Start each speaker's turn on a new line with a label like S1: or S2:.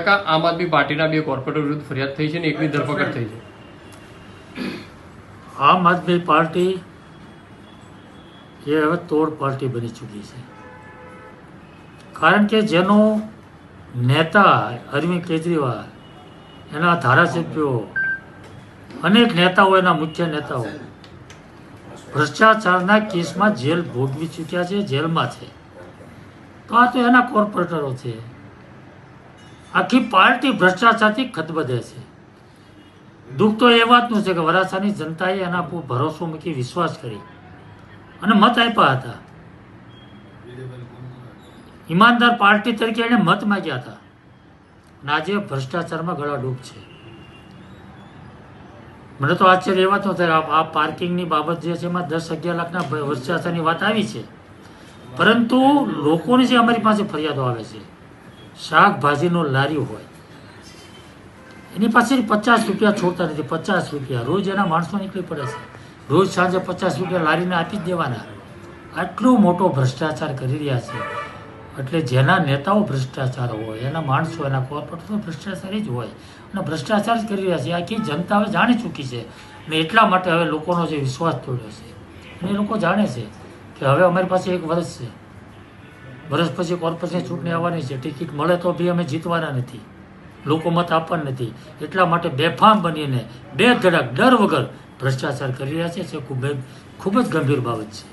S1: કાકા, આમ આદમી પાર્ટીના 2 કોર્પોરેટર વિરુદ્ધ ફરિયાદ થઈ છે ને એકની ધરપકડ થઈ છે.
S2: આમ આદમી પાર્ટી એ હવે તોડ પાર્ટી બની ચૂકી છે. કારણ કે જેનો નેતા અરવિંદ કેજરીવાલ, એના ધારાસભ્યો, અનેક નેતાઓ, એના મુખ્ય નેતાઓ ભ્રષ્ટાચારના કેસમાં જેલ ભોગવી ચૂક્યા છે, જેલમાં છે. તો આ તો એના કોર્પોરેટરો છે. આખી પાર્ટી ભ્રષ્ટાચારથી ખતબદે છે. દુઃખ તો એ વાતનું છે કે વરાછાની જનતાએ એના પર ભરોસો મૂકી, વિશ્વાસ કરી અને મત આપ્યા હતા. ઈમાનદાર પાર્ટી તરીકે એને મત માંગ્યા હતા અને આજે ભ્રષ્ટાચારમાં ગળાડૂબ છે. મને તો આશ્ચર્ય એ વાત ન થાય. આ પાર્કિંગની બાબત જે છે એમાં 10-11 લાખના ભ્રષ્ટાચારની વાત આવી છે, પરંતુ લોકોની જે અમારી પાસે ફરિયાદો આવે છે, શાકભાજીનો લારી હોય એની પાસે 50 રૂપિયા છોડતા નથી. 50 રૂપિયા રોજ એના માણસો નીકળી પડે છે. રોજ સાંજે 50 રૂપિયા લારીને આપી જ દેવાના. આટલો મોટો ભ્રષ્ટાચાર કરી રહ્યા છે. એટલે જેના નેતાઓ ભ્રષ્ટાચાર હોય, એના માણસો, એના કોર્પોરેટરો ભ્રષ્ટાચારી જ હોય અને ભ્રષ્ટાચાર જ કરી રહ્યા છે. આખી જનતા હવે જાણી ચૂકી છે અને એટલા માટે હવે લોકોનો જે વિશ્વાસ તોડ્યો છે અને એ લોકો જાણે છે કે હવે અમારી પાસે 1 વર્ષ છે. વર્ષ પછી કોર્પોરેશન ચૂંટણી આવવાની છે. ટિકિટ મળે તો બી અમે જીતવાના નથી, લોકો મત આપવાના નથી. એટલા માટે બેફામ બનીને બેધડક ડર વગર ભ્રષ્ટાચાર કરી રહ્યા છે. ખૂબ જ ગંભીર બાબત છે.